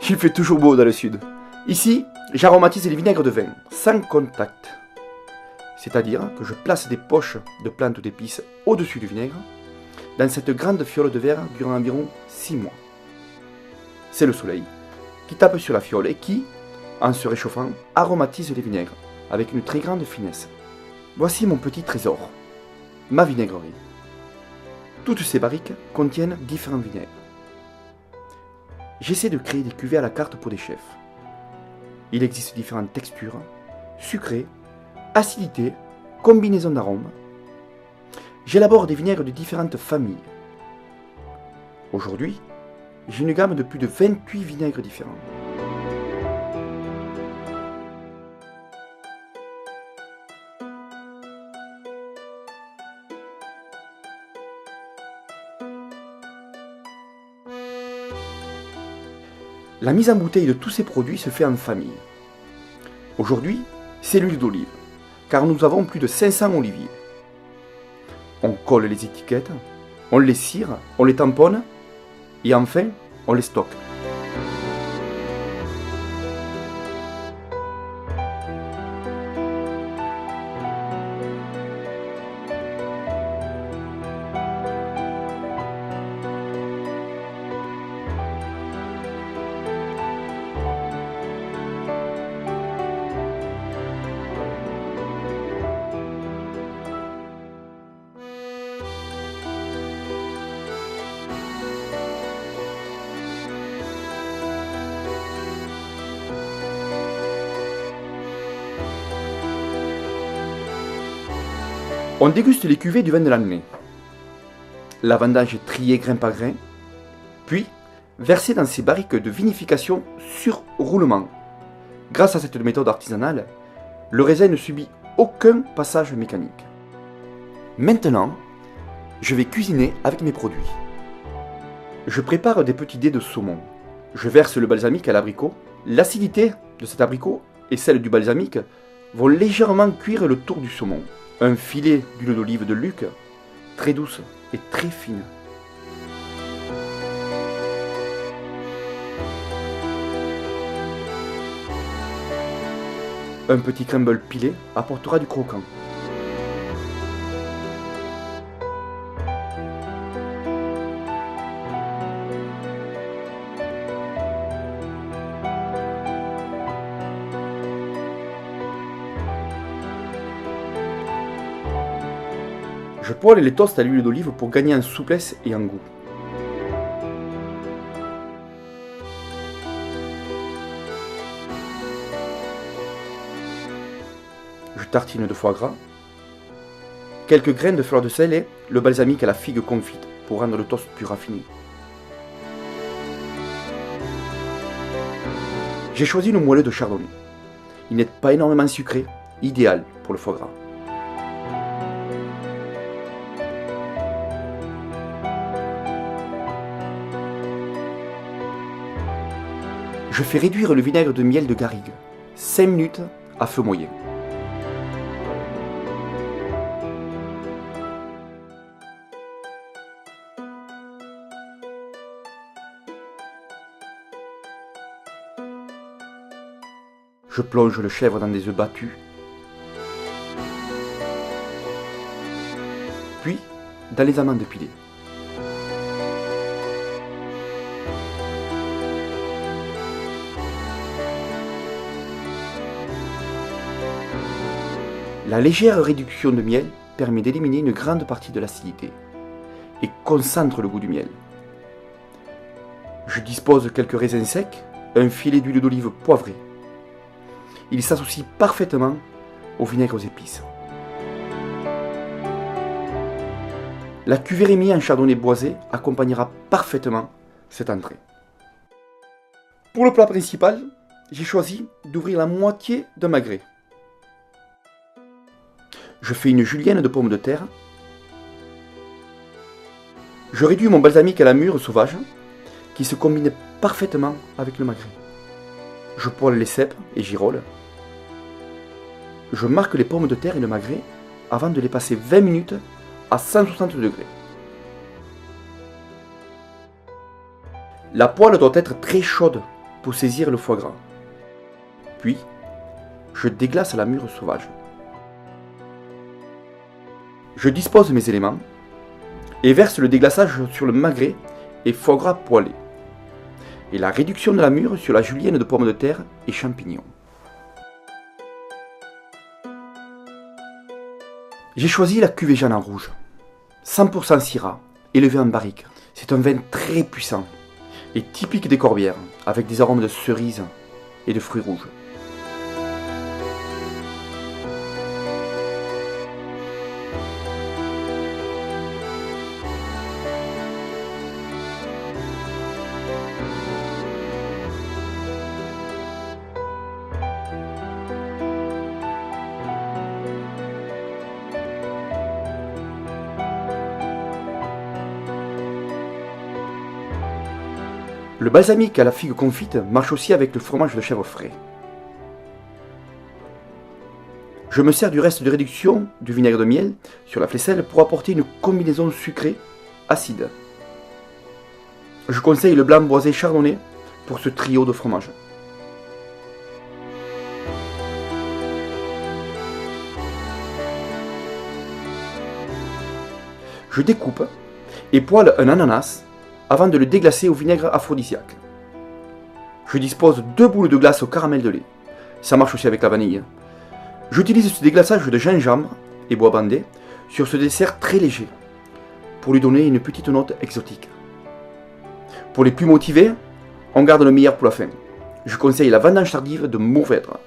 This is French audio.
Il fait toujours beau dans le sud. Ici, j'aromatise les vinaigres de vin, sans contact. C'est-à-dire que je place des poches de plantes ou d'épices au-dessus du vinaigre, dans cette grande fiole de verre durant environ 6 mois. C'est le soleil qui tape sur la fiole et qui, en se réchauffant, aromatise les vinaigres avec une très grande finesse. Voici mon petit trésor, ma vinaigrerie. Toutes ces barriques contiennent différents vinaigres. J'essaie de créer des cuvées à la carte pour des chefs. Il existe différentes textures, sucrées, acidité, combinaisons d'arômes. J'élabore des vinaigres de différentes familles. Aujourd'hui, j'ai une gamme de plus de 28 vinaigres différents. La mise en bouteille de tous ces produits se fait en famille. Aujourd'hui, c'est l'huile d'olive, car nous avons plus de 500 oliviers. On colle les étiquettes, on les cire, on les tamponne, et enfin, on les stocke. On déguste les cuvées du vin de l'année. La vendange est triée grain par grain, puis versée dans ces barriques de vinification sur roulement. Grâce à cette méthode artisanale, le raisin ne subit aucun passage mécanique. Maintenant, je vais cuisiner avec mes produits. Je prépare des petits dés de saumon. Je verse le balsamique à l'abricot. L'acidité de cet abricot et celle du balsamique vont légèrement cuire le tour du saumon. Un filet d'huile d'olive de Luc, très douce et très fine. Un petit crumble pilé apportera du croquant. Je poêle les toasts à l'huile d'olive pour gagner en souplesse et en goût. Je tartine de foie gras, quelques graines de fleur de sel et le balsamique à la figue confite pour rendre le toast plus raffiné. J'ai choisi une moelleux de chardonnay. Il n'est pas énormément sucré, idéal pour le foie gras. Je fais réduire le vinaigre de miel de garrigue, 5 minutes à feu moyen. Je plonge le chèvre dans des œufs battus, puis dans les amandes pilées. La légère réduction de miel permet d'éliminer une grande partie de l'acidité et concentre le goût du miel. Je dispose de quelques raisins secs, un filet d'huile d'olive poivrée. Il s'associe parfaitement au vinaigre aux épices. La cuvée Rémy en chardonnay boisé accompagnera parfaitement cette entrée. Pour le plat principal, j'ai choisi d'ouvrir la moitié d'un magret. Je fais une julienne de pommes de terre. Je réduis mon balsamique à la mûre sauvage, qui se combine parfaitement avec le magret. Je poêle les cèpes et girolles. Je marque les pommes de terre et le magret avant de les passer 20 minutes à 160 degrés. La poêle doit être très chaude pour saisir le foie gras. Puis, je déglace la mûre sauvage. Je dispose mes éléments et verse le déglaçage sur le magret et foie gras poêlé, et la réduction de la mûre sur la julienne de pommes de terre et champignons. J'ai choisi la cuvée Jeanne en rouge, 100% Syrah, élevé en barrique. C'est un vin très puissant et typique des Corbières, avec des arômes de cerises et de fruits rouges. Le balsamique à la figue confite marche aussi avec le fromage de chèvre frais. Je me sers du reste de réduction du vinaigre de miel sur la faisselle pour apporter une combinaison sucrée acide. Je conseille le blanc boisé chardonnay pour ce trio de fromages. Je découpe et poêle un ananas avant de le déglacer au vinaigre aphrodisiaque. Je dispose 2 boules de glace au caramel de lait. Ça marche aussi avec la vanille. J'utilise ce déglaçage de gingembre et bois bandé sur ce dessert très léger pour lui donner une petite note exotique. Pour les plus motivés, on garde le meilleur pour la fin. Je conseille la vendange tardive de Mourvèdre.